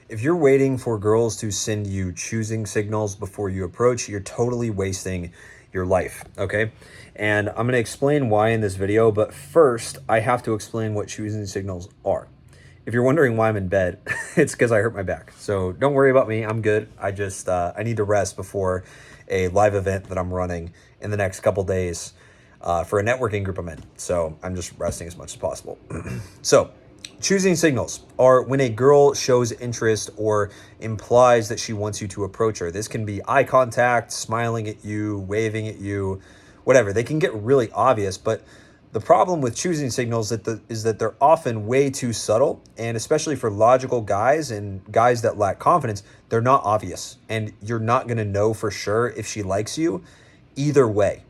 If you're waiting for girls to send you choosing signals before you approach, you're totally wasting your life, okay? And I'm going to explain why in this video, but first I have to explain what choosing signals are. If you're wondering why I'm in bed, it's because I hurt my back. So don't worry about me. I'm good. I just I need to rest before a live event that I'm running in the next couple days for a networking group I'm in. So I'm just resting as much as possible. So choosing signals are when a girl shows interest or implies that she wants you to approach her. This can be eye contact, smiling at you, waving at you, whatever. They can get really obvious, but the problem with choosing signals is that they're often way too subtle, and especially for logical guys and guys that lack confidence, they're not obvious, and you're not going to know for sure if she likes you either way.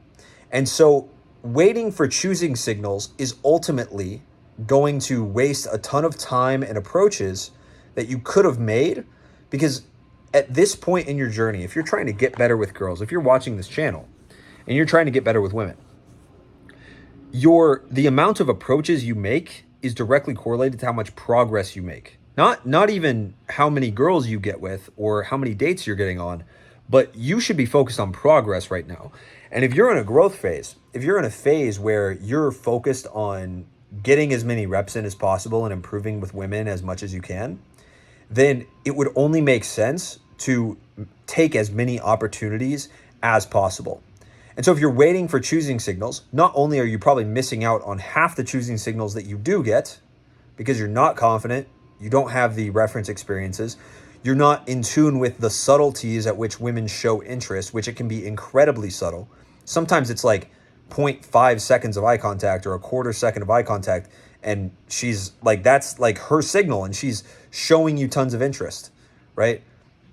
And so waiting for choosing signals is ultimately going to waste a ton of time and approaches that you could have made, because at this point in your journey, if you're trying to get better with girls, if you're watching this channel and you're trying to get better with women, the amount of approaches you make is directly correlated to how much progress you make. Not even how many girls you get with or how many dates you're getting on, but you should be focused on progress right now. And if you're in a growth phase, if you're in a phase where you're focused on getting as many reps in as possible and improving with women as much as you can, then it would only make sense to take as many opportunities as possible. And so if you're waiting for choosing signals, not only are you probably missing out on half the choosing signals that you do get because you're not confident, you don't have the reference experiences, you're not in tune with the subtleties at which women show interest, which it can be incredibly subtle. Sometimes it's like 0.5 seconds of eye contact or a quarter second of eye contact, and she's like, that's like her signal, and she's showing you tons of interest, right?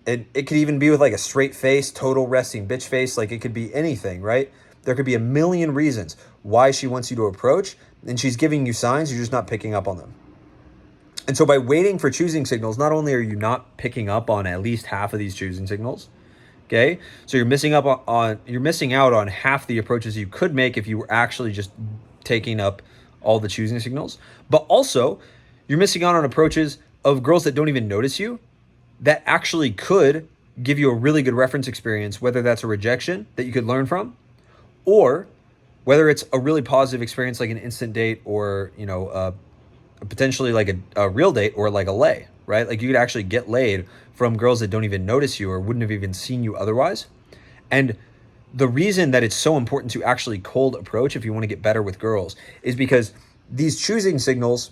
And it could even be with like a straight face, total resting bitch face. Like it could be anything, right? There could be a million reasons why she wants you to approach, and she's giving you signs, you're just not picking up on them. And so by waiting for choosing signals, not only are you not picking up on at least half of these choosing signals, okay? So you're missing out on half the approaches you could make if you were actually just taking up all the choosing signals. But also, you're missing out on approaches of girls that don't even notice you, that actually could give you a really good reference experience, whether that's a rejection that you could learn from, or whether it's a really positive experience like an instant date, or potentially like a real date, or like a lay, right? Like you could actually get laid from girls that don't even notice you or wouldn't have even seen you otherwise. And the reason that it's so important to actually cold approach if you want to get better with girls is because these choosing signals,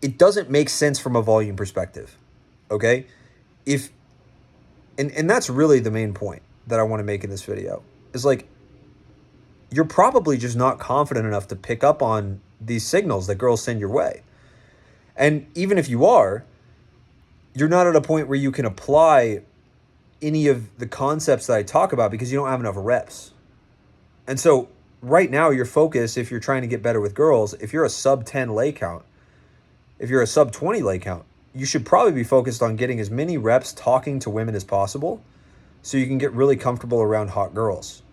it doesn't make sense from a volume perspective, okay? And that's really the main point that I want to make in this video, is like, you're probably just not confident enough to pick up on these signals that girls send your way. And even if you are, you're not at a point where you can apply any of the concepts that I talk about because you don't have enough reps. And so right now, your focus, if you're trying to get better with girls, if you're a sub 10 lay count, if you're a sub 20 lay count, you should probably be focused on getting as many reps talking to women as possible so you can get really comfortable around hot girls.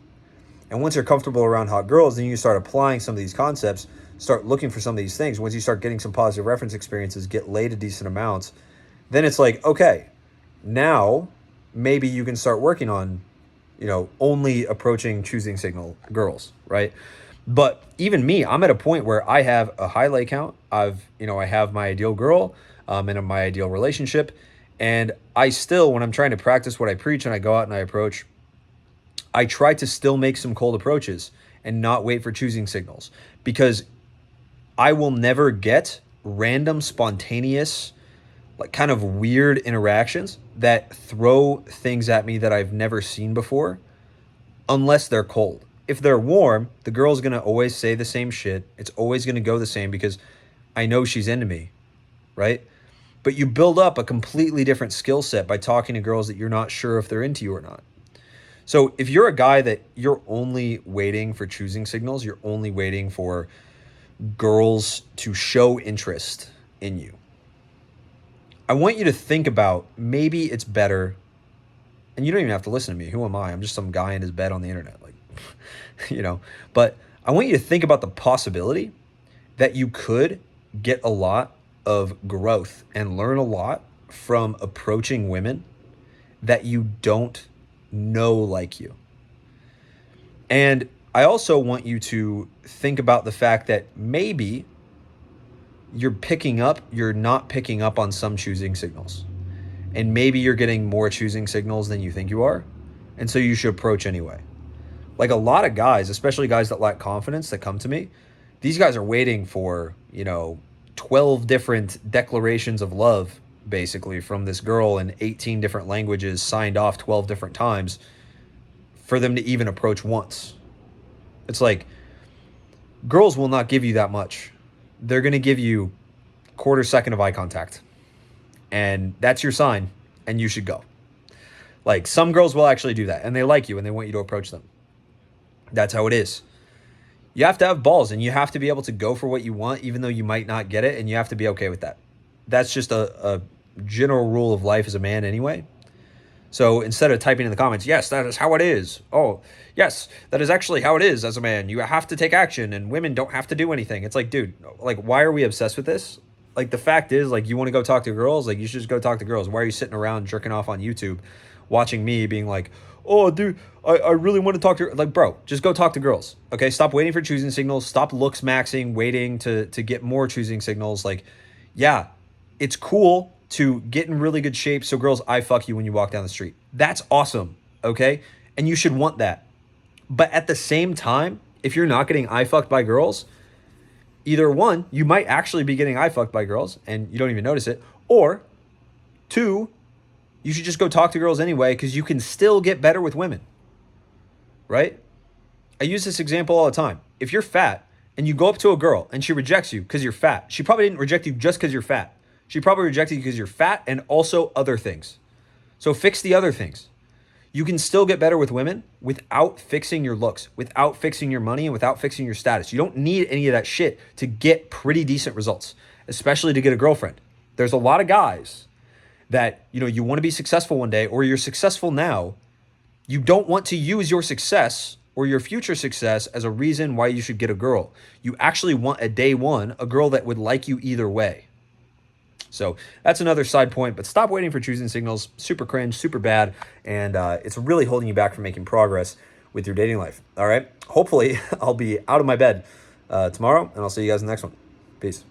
And once you're comfortable around hot girls, then you start applying some of these concepts, start looking for some of these things. Once you start getting some positive reference experiences, get laid a decent amounts, then it's like, okay, now maybe you can start working on, only approaching choosing signal girls, right? But even me, I'm at a point where I have a high lay count. I have my ideal girl, in my ideal relationship. And I still, when I'm trying to practice what I preach and I go out and I approach, I try to still make some cold approaches and not wait for choosing signals, because I will never get random, spontaneous, like kind of weird interactions that throw things at me that I've never seen before unless they're cold. If they're warm, the girl's going to always say the same shit. It's always going to go the same because I know she's into me, right? But you build up a completely different skill set by talking to girls that you're not sure if they're into you or not. So if you're a guy that you're only waiting for choosing signals, you're only waiting for girls to show interest in you, I want you to think about, maybe it's better, and you don't even have to listen to me. Who am I? I'm just some guy in his bed on the internet, but I want you to think about the possibility that you could get a lot of growth and learn a lot from approaching women that you don't know like you. And I also want you to think about the fact that maybe you're not picking up on some choosing signals. And maybe you're getting more choosing signals than you think you are. And so you should approach anyway. Like a lot of guys, especially guys that lack confidence that come to me, these guys are waiting for, 12 different declarations of love, basically, from this girl in 18 different languages, signed off 12 different times for them to even approach once. It's like, girls will not give you that much. They're going to give you quarter second of eye contact. And that's your sign, and you should go. Like, some girls will actually do that, and they like you, and they want you to approach them. That's how it is. You have to have balls, and you have to be able to go for what you want, even though you might not get it, and you have to be okay with that. That's just a general rule of life as a man anyway. So instead of typing in the comments, yes, that is how it is. Oh, yes, that is actually how it is as a man. You have to take action, and women don't have to do anything. It's like, dude, like, why are we obsessed with this? Like, the fact is, like, you want to go talk to girls? Like, you should just go talk to girls. Why are you sitting around jerking off on YouTube watching me being like, oh, dude, I really want to talk to her. Like, bro, just go talk to girls. Okay, stop waiting for choosing signals. Stop looks maxing, waiting to get more choosing signals. Like, yeah, it's cool to get in really good shape so girls eye fuck you when you walk down the street. That's awesome, okay? And you should want that. But at the same time, if you're not getting eye fucked by girls, either one, you might actually be getting eye fucked by girls and you don't even notice it, or two, you should just go talk to girls anyway because you can still get better with women, right? I use this example all the time. If you're fat and you go up to a girl and she rejects you because you're fat, she probably didn't reject you just because you're fat. She probably rejected you because you're fat and also other things. So fix the other things. You can still get better with women without fixing your looks, without fixing your money, and without fixing your status. You don't need any of that shit to get pretty decent results, especially to get a girlfriend. There's a lot of guys that, you want to be successful one day, or you're successful now. You don't want to use your success or your future success as a reason why you should get a girl. You actually want a day one, a girl that would like you either way. So that's another side point, but stop waiting for choosing signals. Super cringe, super bad, and it's really holding you back from making progress with your dating life. All right. Hopefully I'll be out of my bed tomorrow, and I'll see you guys in the next one. Peace.